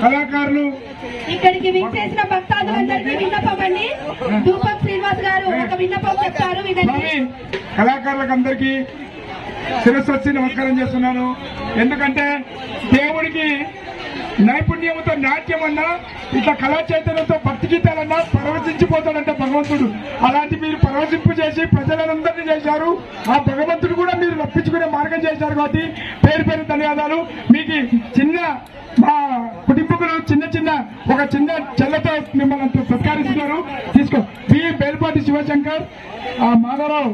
కళాకారులు ఇక్కడికి విచ్చేసిన భక్తాదులందరికీ విన్నపం అండి. దూపక్ శ్రీనివాస్ గారు ఒక విన్నపం చెప్తారు. కళాకారులకు అందరికీ శిరస్సు వచ్చి నమస్కారం చేస్తున్నాను. ఎందుకంటే దేవుడికి నైపుణ్యంతో నాట్యం అన్నా ఇట్లా కళా చైతన్యంతో భక్తి గీతాలన్నా పరవశించిపోతాడంటే భగవంతుడు. అలాంటి మీరు పరవశింపు చేసి ప్రజలందరినీ చేశారు. ఆ భగవంతుడు కూడా మీరు రప్పించుకునే మార్గం చేశారు కాబట్టి పేరు పేరు ధన్యవాదాలు. మీకు చిన్న మా కుటుంబకులు చిన్న ఒక చిన్న చెల్లతో మిమ్మల్ని సత్కరిస్తున్నారు. తీసుకో. పి బేల్పాటి శివశంకర్, మాధవరావు,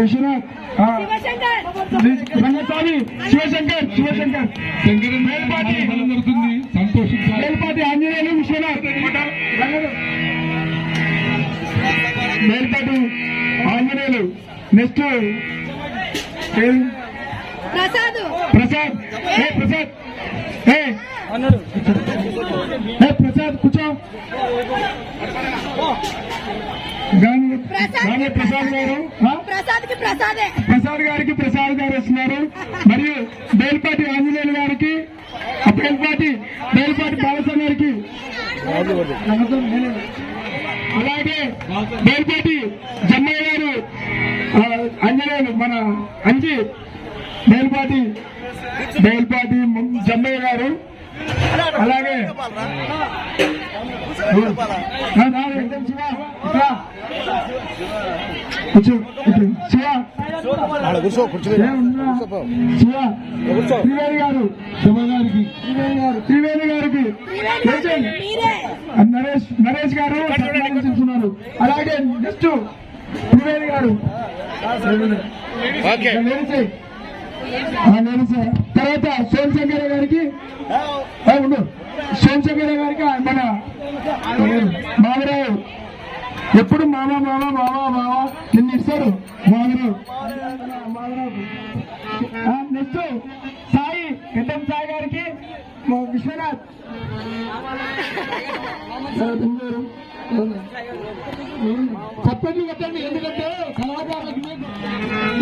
విశ్వనాథ్, రంగస్వామి, శివశంకర్ బేల్పాటి ఆంజనేయులు, విశ్వనాథ్, బేల్పాటి ఆంజనేయులు. నెక్స్ట్ ప్రసాద్ కూర్చో. ప్రసాద్ గారికి ప్రసాద్ గారు వస్తున్నారు. మరియు బేల్పాటి ఆంజనేయులు గారికి, బేల్పాటి బాలస్వామి గారికి, అలాగే బేల్పాటి జమ్మయ్య గారు, ఆంజనేయులు మన అంజి బేల్పాటి జమ్మయ్య గారు, అలాగే త్రివేణి గారికి, నరేష్ గారు చూస్తున్నారు. అలాగే నెక్స్ట్ త్రివేణి గారు, తర్వాత సోమశంకర గారికి మన మాధవరావు, ఎప్పుడు మామ నిన్ను ఇస్తారు మాధవరావు. నెక్స్ట్ సాయి, గడ్డం సాయి గారికి, విశ్వనాథ్, చెప్పండి కట్టండి, ఎందుకంటే కళాకారులకు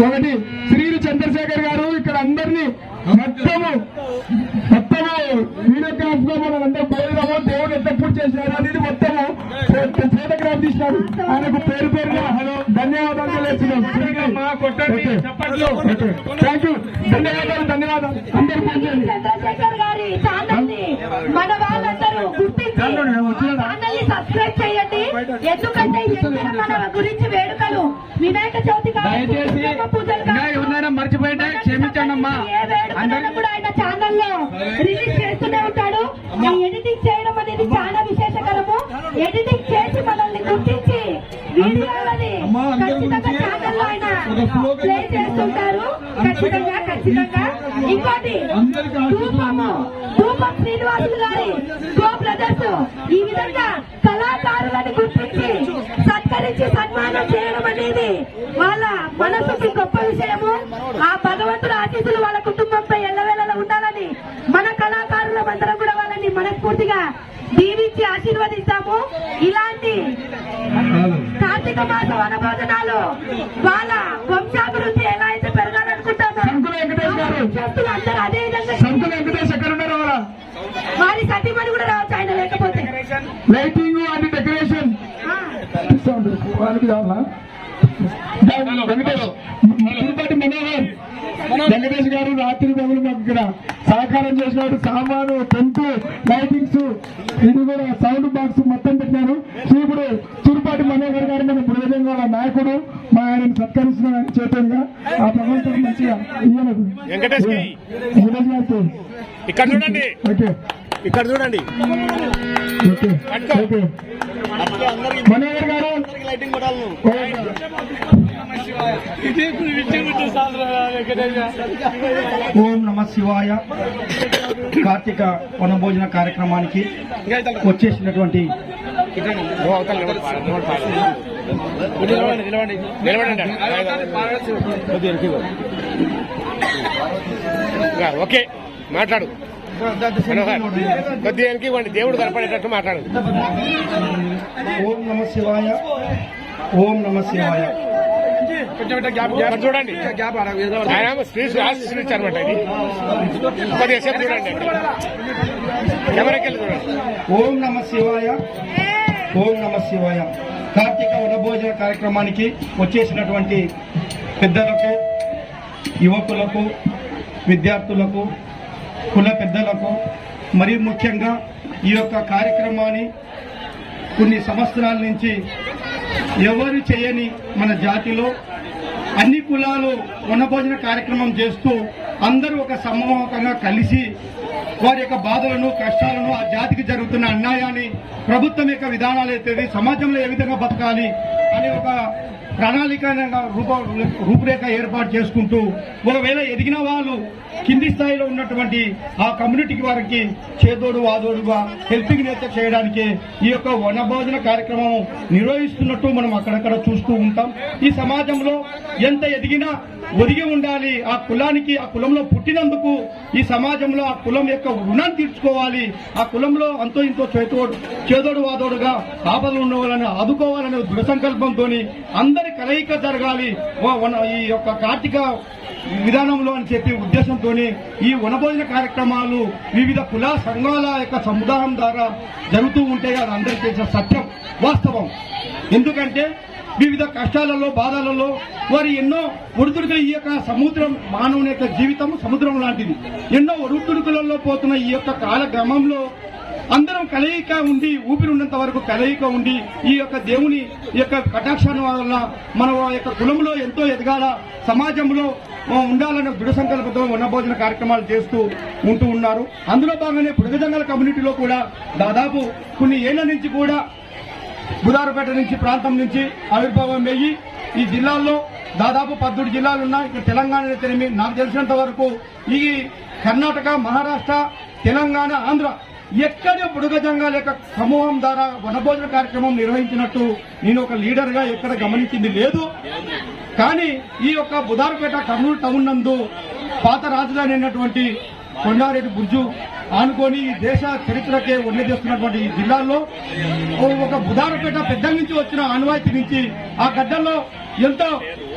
ఒకటి శ్రీరు చంద్రశేఖర్ గారు ఇక్కడ అందరినీ మొత్తము వీడియోగ్రాఫ్ గా మనందరూ బయలుదేరాము. దేవుడు ఎంత పూజ చేసినారు అనేది మొత్తము ఫోటోగ్రాఫ్ తీసినారు. ఆయనకు పేరు పేరుగా ధన్యవాదాలు తెలియజేస్తున్నాం. థ్యాంక్ యూ, ధన్యవాదాలు అందరూ చంద్రశేఖర్ గారి ఛానల్ ని మన వాళ్ళందరూ గుర్తించి ఛానల్ ని సబ్స్క్రైబ్ చేయండి. ఎందుకంటే ఎక్కడ మన గురించి వేడుకలు వినాయక చవితి పూజలు మర్చిపోయింటే క్షమించండి అమ్మా. ఏ వేడుకలను కూడా ఆయన ఛానల్లో రిలీజ్ చేస్తూనే ఉంటాడు. ఈ ఎడిటింగ్ చేయడం అనేది చాలా విశేషకరము. ఎడిటింగ్ చేసి మనల్ని గుర్తించి వీడియోలని ఖచ్చితంగా ఛానల్లో ఆయన ప్లే చేస్తుంటారు. ఖచ్చితంగా ఇంకోటి ధూపం శ్రీనివాసులు గారి గో బ్రదర్స్ ఈ విధంగా కళాకారులను గుర్తించి సత్కరించి సన్మానం చేయడం అనేది వాళ్ళ మనసుకి గొప్ప విషయము. ఆ భగవంతుడు ఆశీస్సులు వాళ్ళ కుటుంబంపై ఎల్లవేళలా ఉండాలని మన కళాకారులందరం కూడా వాళ్ళని మనస్ఫూర్తిగా దీవించి ఆశీర్వదిస్తాము. ఇలాంటి కార్తీక మాస వనభోజనాలు వాళ్ళ వంశాభివృద్ధి ఎలా అయితే పెరగాలనుకుంటామో అందరూ అదే విధంగా వారి సతీమణి కూడా రావచ్చు ఆయన లేకపోతే. లైటింగ్ అండ్ డెకరేషన్ వెంకటేష్ గారు రాత్రి పగలు మాకు ఇక్కడ సహకారం చేసినాడు. సామాను, టెంట్, లైటింగ్స్, ఇది కూడా సౌండ్ బాక్స్ మొత్తం పెట్టినారు. ఇప్పుడు తురుపాటి మనోహర్ గారు మన బృహదంగా నాయకుడు మా ఆయన సత్కరిస్తున్న చేతంగా ఆ భగవంతుడు మంచిగా ఇయ్యలేదు. వెంకటేష్ గారికి ఇక్కడ చూడండి, ఓకే ఇక్కడ చూడండి. ఓకే ఓకే మనోహర్ గారు ఓం నమ శివాయ. కార్తీక వనభోజన కార్యక్రమానికి వచ్చేసినటువంటి ఓకే మాట్లాడు కొద్దిగానికి వాడి దేవుడు కనపడేటట్టు మాట్లాడు. ఓం నమ శివాయ, ఓం నమ శివాయ. చూడండి ఆయన స్పీచ్ అనమాట. ఇది కొద్దిగా సేపు చూడండి, కెమెరాకి వెళ్ళి చూడండి. ఓం నమ శివాయ, ఓం నమ శివాయ. కార్తీక వనభోజన కార్యక్రమానికి వచ్చేసినటువంటి పెద్దలకు, యువకులకు, విద్యార్థులకు, కుల పెద్దలకు, మరియు ముఖ్యంగా ఈ యొక్క కార్యక్రమాన్ని కొన్ని సంవత్సరాల నుంచి ఎవరు చేయని మన జాతిలో అన్ని కులాలు వనభోజన కార్యక్రమం చేస్తూ అందరూ ఒక సమూహంగా కలిసి వారి యొక్క బాధలను, కష్టాలను, ఆ జాతికి జరుగుతున్న అన్యాయాన్ని, ప్రభుత్వం యొక్క విధానాలు అయితే సమాజంలో ఏ విధంగా బతకాలి అనే ఒక ప్రణాళిక రూపురేఖ ఏర్పాటు చేసుకుంటూ ఒకవేళ ఎదిగిన వాళ్ళు కింది స్థాయిలో ఉన్నటువంటి ఆ కమ్యూనిటీకి వారికి చేదోడు వాదోడుగా హెల్పింగ్ నేచర్ చేయడానికి ఈ యొక్క వనభోజన కార్యక్రమం నిర్వహిస్తున్నట్టు మనం అక్కడక్కడ చూస్తూ ఉంటాం. ఈ సమాజంలో ఎంత ఎదిగినా ఒదిగి ఉండాలి. ఆ కులానికి, ఆ కులంలో పుట్టినందుకు ఈ సమాజంలో ఆ కులం యొక్క రుణాన్ని తీర్చుకోవాలి. ఆ కులంలో అంతో ఇంతో చేదోడు వాదోడుగా ఆపదలు ఉన్న వాళ్ళని ఆదుకోవాలనే దృఢ సంకల్పంతో అందరి కలయిక జరగాలి ఈ యొక్క కార్తీక విధానంలో అని చెప్పి ఉద్దేశంతో ఈ వనభోజన కార్యక్రమాలు వివిధ కుల సంఘాల యొక్క సముదాయం ద్వారా జరుగుతూ ఉంటే అది అందరికీ తెలిసిన సత్యం, వాస్తవం. ఎందుకంటే వివిధ కష్టాలలో, బాధలలో వారి ఎన్నో ఒడిదుడుకులు, ఈ యొక్క సముద్రం మానవుని యొక్క జీవితం సముద్రం లాంటిది. ఎన్నో ఒడిదుడుకులలో పోతున్న ఈ యొక్క కాలక్రమంలో అందరం కలయిక ఉండి, ఊపిరి ఉన్నంత వరకు కలయిక ఉండి ఈ యొక్క దేవుని యొక్క కటాక్షాల వల్ల మన యొక్క కులంలో ఎంతో ఎదగాల, సమాజంలో ఉండాలనే దృఢ సంకల్పంతో వనభోజన కార్యక్రమాలు చేస్తూ ఉంటూ ఉన్నారు. అందులో భాగంగానే బుడగజంగల కమ్యూనిటీలో కూడా దాదాపు కొన్ని ఏళ్ల నుంచి కూడా బుధారపేట నుంచి ప్రాంతం నుంచి ఆవిర్భావం అయ్యి ఈ జిల్లాల్లో దాదాపు 17 జిల్లాలు ఉన్నాయి. ఇక్కడ తెలంగాణ తెలిమి నాకు తెలిసినంత వరకు ఈ కర్ణాటక, మహారాష్ట్ర, తెలంగాణ, ఆంధ్ర ఎక్కడ బుడగజంగాల యొక్క సమూహం ద్వారా వనభోజన కార్యక్రమం నిర్వహించినట్టు నేను ఒక లీడర్ గా ఎక్కడ గమనించింది లేదు. కానీ ఈ యొక్క బుధారపేట కర్నూలు టౌన్ నందు పాత రాజధాని అయినటువంటి కొండారెడ్డి బుర్జు ఆనుకొని ఈ దేశ చరిత్రకే వన్నె చేస్తున్నటువంటి ఈ జిల్లాల్లో ఒక బుధారపేట పెద్ద నుంచి వచ్చిన ఆనవాయితీ నుంచి ఆ గడ్డల్లో ఎంతో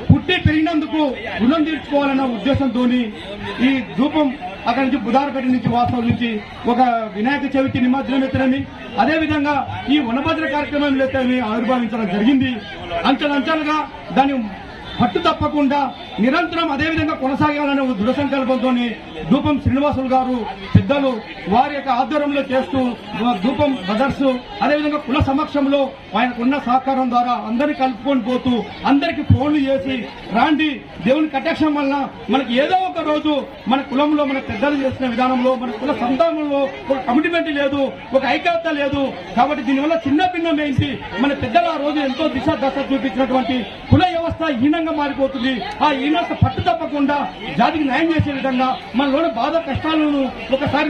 పుట్టి పెరిగినందుకు రుణం తీర్చుకోవాలన్న ఉద్దేశంతో ఈ ధూపం అక్కడి నుంచి బుధారపేట నుంచి వాస్తవం నుంచి ఒక వినాయక చవితి నిమజ్జనం ఎత్తనని అదేవిధంగా ఈ వనభద్ర కార్యక్రమం ఎత్తని ఆవిర్భావించడం జరిగింది. అంచెలంచెలుగా దాని పట్టు తప్పకుండా నిరంతరం అదేవిధంగా కొనసాగాలనే దృఢ సంకల్పంతో ధూపం శ్రీనివాసులు గారు పెద్దలు వారి యొక్క ఆధ్వర్యంలో చేస్తూ ధూపం బ్రదర్స్ అదేవిధంగా కుల సమక్షంలో ఆయనకున్న సహకారం ద్వారా అందరినీ కలుపుకొని పోతూ అందరికీ ఫోన్లు చేసి రాండి దేవుని కటాక్షం వల్ల మనకి ఏదో ఒక రోజు మన కులంలో మన పెద్దలు చేసిన విధానంలో మన కుల సంతానంలో ఒక కమిట్మెంట్ లేదు, ఒక ఐక్యత లేదు. కాబట్టి దీనివల్ల చిన్న భిన్నమైంది. మన పెద్దలు ఆ రోజు ఎంతో దిశ దశ చూపించినటువంటి కుల వ్యవస్థ హీనంగా మారిపోతుంది. ఆ హీనత పట్టు తప్పకుండా జాతికి న్యాయం చేసే విధంగా మనలోని బాధ కష్టాలను ఒకసారి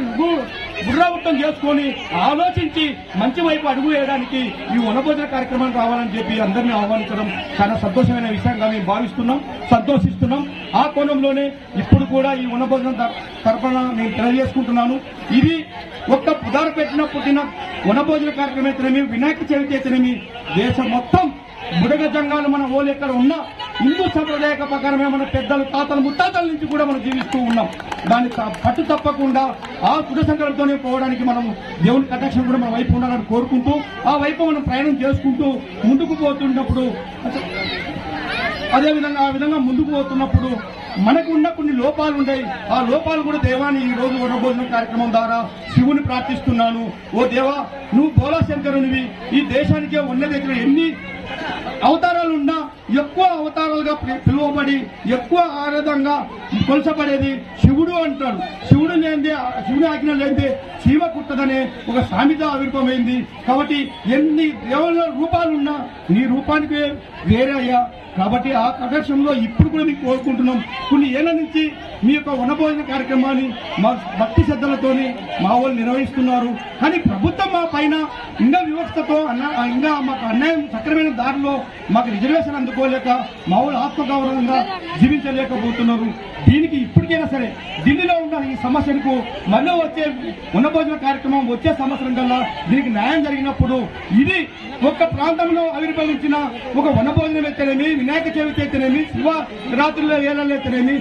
పునరావృతం చేసుకొని ఆలోచించి మంచి వైపు అడుగు వేయడానికి ఈ వనభోజన కార్యక్రమం రావాలని చెప్పి అందరినీ ఆహ్వానించడం చాలా సంతోషమైన విషయంగా మేము భావిస్తున్నాం, సంతోషిస్తున్నాం. ఆ కోణంలోనే ఇప్పుడు కూడా ఈ వనభోజనం తరఫున నేను తెలియజేసుకుంటున్నాను. ఇది ఒక్క పుదారపేటలో పుట్టిన వనభోజన కార్యక్రమం అయితేనేమి, వినాయక చవితి అయితేనేమి, దేశం మొత్తం బుడగ జంగాలు మన ఓళ్ళు ఎక్కడ ఉన్నా హిందూ సంప్రదాయ ప్రకారమే మన పెద్దలు తాతలు ముత్తాతల నుంచి కూడా మనం జీవిస్తూ ఉన్నాం. దాన్ని పట్టు తప్పకుండా ఆ దృఢ సంకల్పంతోనే పోవడానికి మనం దేవుని కటాక్షం కూడా మన వైపు ఉండాలని కోరుకుంటూ ఆ వైపు మనం ప్రయాణం చేసుకుంటూ ముందుకు పోతున్నప్పుడు అదేవిధంగా ఆ విధంగా ముందుకు పోతున్నప్పుడు మనకు ఉన్న కొన్ని లోపాలు ఉంటాయి. ఆ లోపాలు కూడా దేవాన్ని ఈ రోజు వనభోజన కార్యక్రమం ద్వారా శివుని ప్రార్థిస్తున్నాను. ఓ దేవా, నువ్వు బోలాశంకరునివి, ఈ దేశానికే ఉన్నది ఎన్ని అవతారాలున్నా ఎక్కువ అవతారాలుగా పిలువబడి ఎక్కువ ఆరాధంగా కొలసపడేది శివుడు అంటాడు. శివుని ఆజ్ఞ లేదే శివ కుట్టదనే ఒక సామెత ఆవిర్భమైంది. కాబట్టి ఎన్ని దేవుళ్ళ రూపాలున్నా నీ రూపానికి వేరే అయ్యా. కాబట్టి ఆ కటాక్షంలో ఇప్పుడు కూడా మీకు కోరుకుంటున్నాం. కొన్ని ఏళ్ల నుంచి మీ యొక్క వనభోజన కార్యక్రమాన్ని మా భక్తి శ్రద్ధలతోని మా వాళ్ళు నిర్వహిస్తున్నారు. కానీ ప్రభుత్వం మా పైన ఇంకా వివక్షతో ఇంకా మాకు అన్యాయం సక్రమైన దారిలో మాకు రిజర్వేషన్ అందుకోలేక మా వాళ్ళు ఆత్మగౌరవంగా జీవించలేకపోతున్నారు. దీనికి ఇప్పటికైనా సరే ఢిల్లీలో ఉన్న ఈ సమస్యకు మళ్ళీ వచ్చే వనభోజన కార్యక్రమం వచ్చే సంవత్సరం కల్లా దీనికి న్యాయం జరిగినప్పుడు ఇది ఒక ప్రాంతంలో ఆవిర్భవించిన ఒక వనభోజనం అయితేనేమి, వినాయక చవితి అయితేనేమి, శివరాత్రుల వేళల్లో అయితేనేమి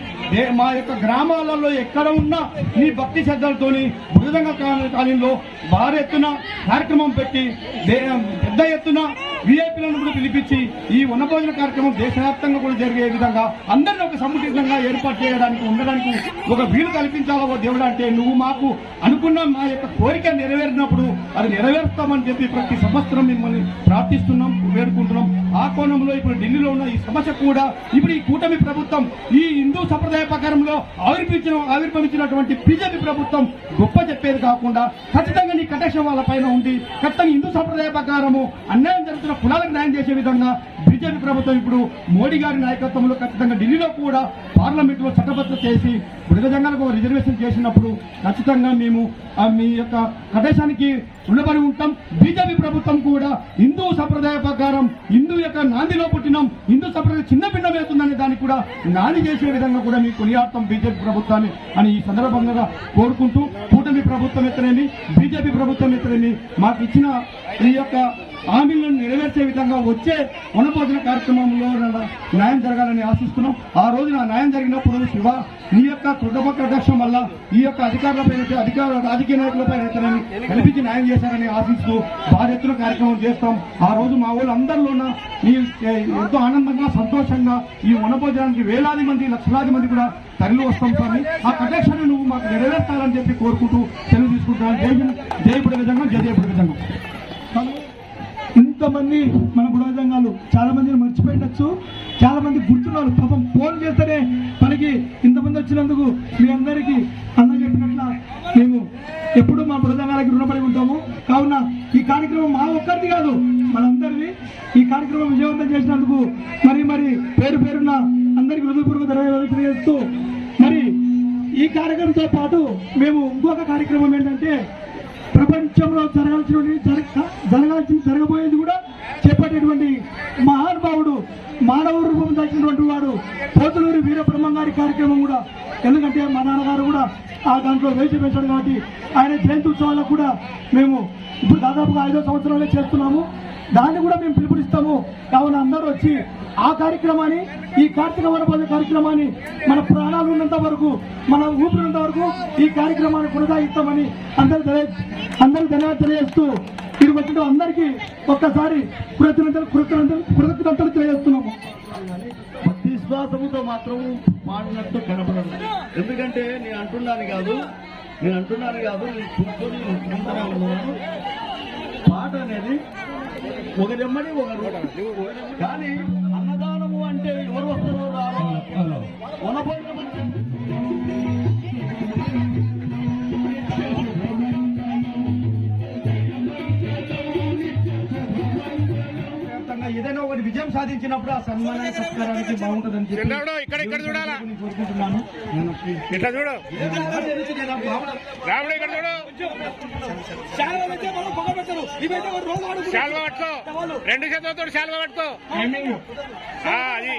మా యొక్క గ్రామాలలో ఎక్కడ ఉన్నా నీ భక్తి శ్రద్ధలతోని మృదంగ కాలంలో భారీ ఎత్తున కార్యక్రమం పెట్టి పెద్ద ఎత్తున విఐపీలను కూడా పిలిపించి ఈ వనభోజన కార్యక్రమం దేశవ్యాప్తంగా కూడా జరిగే విధంగా అందరినీ ఒక సముచితంగా ఏర్పాటు చేయడానికి ఉండడానికి ఒక వీలు కల్పించాలో దేవుడు. అంటే నువ్వు మాకు అనుకున్న మా యొక్క కోరిక నెరవేరినప్పుడు అది నెరవేరుస్తామని చెప్పి ప్రతి సంవత్సరం మిమ్మల్ని ప్రార్థిస్తున్నాం, వేడుకుంటున్నాం. ఆ కోణంలో ఇప్పుడు ఢిల్లీలో ఉన్న ఈ సమస్య కూడా ఇప్పుడు ఈ కూటమి ప్రభుత్వం ఈ హిందూ సంప్రదాయ ప్రకారంలో ఆవిర్భవించినటువంటి బీజేపీ ప్రభుత్వం గొప్ప చెప్పేది కాకుండా ఖచ్చితంగా నీ కటాక్షం వాళ్ళ పైన ఉండి ఖచ్చితంగా హిందూ సంప్రదాయ ప్రకారము అన్యాయం జరుగుతున్న కులాలకు న్యాయం చేసే విధంగా బీజేపీ ప్రభుత్వం ఇప్పుడు మోడీ గారి నాయకత్వంలో ఖచ్చితంగా ఢిల్లీలో కూడా పార్లమెంట్ లో చట్టబద్ధ చేసి బుడగ జంగాలకు రిజర్వేషన్ చేసినప్పుడు ఖచ్చితంగా మేము మీ యొక్క ప్రదేశానికి రుణపడి ఉంటాం. బీజేపీ ప్రభుత్వం కూడా హిందూ సంప్రదాయ ప్రకారం హిందూ యొక్క నాందిలో పుట్టినాం, హిందూ సంప్రదాయం చిన్న భిన్నమవుతుందనే దాన్ని కూడా నాని చేసే విధంగా కూడా మీ కొనియాడతాం బీజేపీ ప్రభుత్వాన్ని అని ఈ సందర్భంగా కోరుకుంటూ కూటమి ప్రభుత్వం ఎత్తనేమి బీజేపీ ప్రభుత్వం ఎత్తనేమి మాకు ఇచ్చిన ఈ యొక్క హామీలను నెరవేర్చే విధంగా వచ్చే వనభోజన కార్యక్రమంలో న్యాయం జరగాలని ఆశిస్తున్నాం. ఆ రోజు నా న్యాయం జరిగినప్పుడు శివ నీ యొక్క కృతజ్ఞత వల్ల ఈ యొక్క రాజకీయ నాయకులపై అయితేనేమి కల్పించి న్యాయం చేశారని ఆశిస్తూ భారీ ఎత్తున కార్యక్రమం చేస్తాం. ఆ రోజు మా వాళ్ళు అందరిలోన ఎంతో ఆనందంగా సంతోషంగా ఈ వనభోజనానికి వేలాది మంది లక్షలాది మంది కూడా తరలి వస్తాం స్వామి. ఆ కటాక్షాన్ని నువ్వు మాకు నెరవేర్చాలని చెప్పి కోరుకుంటూ సెలవు తీసుకుంటున్నాను. జై బుడగ జంగం, జయ బుడగ జంగం. ఇంతమంది మన బుడగ జంగాలు చాలా మందిని మర్చిపోయిండొచ్చు, చాలా మంది గుర్తున్నారు. పాపం ఫోన్ చేస్తేనే మనకి ఇంతమంది వచ్చినందుకు మీ అందరికీ అన్న చెప్పినట్ల మేము ఎప్పుడు మా బుడగ జంగాలకి రుణపడి ఉంటాము. కావున ఈ కార్యక్రమం మా ఒక్కరిది కాదు, మనందరిది. ఈ కార్యక్రమం విజయవంతం చేసినందుకు మరి పేరు పేరున్న అందరికీ హృదయపూర్వక ధన్యవాదాలు చేస్తూ మరి ఈ కార్యక్రమంతో పాటు మేము ఇంకొక కార్యక్రమం ఏంటంటే ప్రపంచంలో జరగబోయేది కూడా చెప్పేటటువంటి మహానుభావుడు మానవ రూపం దాచినటువంటి వాడు పోతులూరి వీరబ్రహ్మం గారి కార్యక్రమం కూడా. ఎందుకంటే మా నాన్నగారు కూడా ఆ దాంట్లో వేసి పెంచాడు కాబట్టి ఆయన జయంతి ఉత్సవాలకు కూడా మేము ఇప్పుడు దాదాపుగా 5వ సంవత్సరాలే చేస్తున్నాము. దాన్ని కూడా మేము పిలుపునిస్తాము. కావున అందరూ వచ్చి ఆ కార్యక్రమాన్ని, ఈ కార్తీక వనభోజన కార్యక్రమాన్ని మన ప్రాణాలు ఉన్నంత వరకు, మన ఊపిరినంత వరకు ఈ కార్యక్రమాన్ని కొనసాగిస్తామని అందరూ ధన్యవాదాలు తెలియజేస్తూ ఇది వచ్చిన అందరికీ ఒక్కసారి కృతజ్ఞతలు తెలియజేస్తున్నాము. విశ్వాసముతో మాత్రం మాడినట్టు కనపడదు. ఎందుకంటే నేను అంటున్నాను కాదు నేను కూర్చొని వింటూనే ఉన్నాను. పాట అనేది ఒకరెమ్మడి ఒకరు, కానీ అన్నదానము అంటే ఎవరు వస్తారో రారో ఏదైనా ఒకటి విజయం సాధించినప్పుడు ఆ సన్మాన సత్కారానికి బాగుంటుందని చెప్పి ఇక్కడ చూడాలా, కోరుకుంటున్నాను. ఇట్లా చూడు రాముడు, ఇక్కడ చూడు. శాల్వా పట్టుకో, 2 చేతులతో శాల్వా పట్టుకో. అది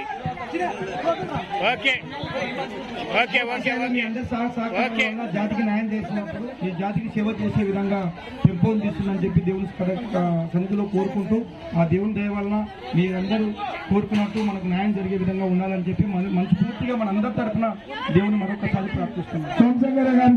ఓకే ఓకే ఓకే మీ అందరి సహకారం వల్ల జాతికి న్యాయం చేసినప్పుడు ఈ జాతికి సేవ చేసే విధంగా పెంపొందిస్తుందని చెప్పి దేవుని సన్నిధిలో కోరుకుంటూ ఆ దేవుని దయ వలన మీరందరూ కోరుకున్నట్టు మనకు న్యాయం జరిగే విధంగా ఉండాలని చెప్పి మనస్ఫూర్తిగా మనందరి తరఫున దేవుని మరొకసారి ప్రార్థిస్తున్నాం. సోమశేఖర్ గారు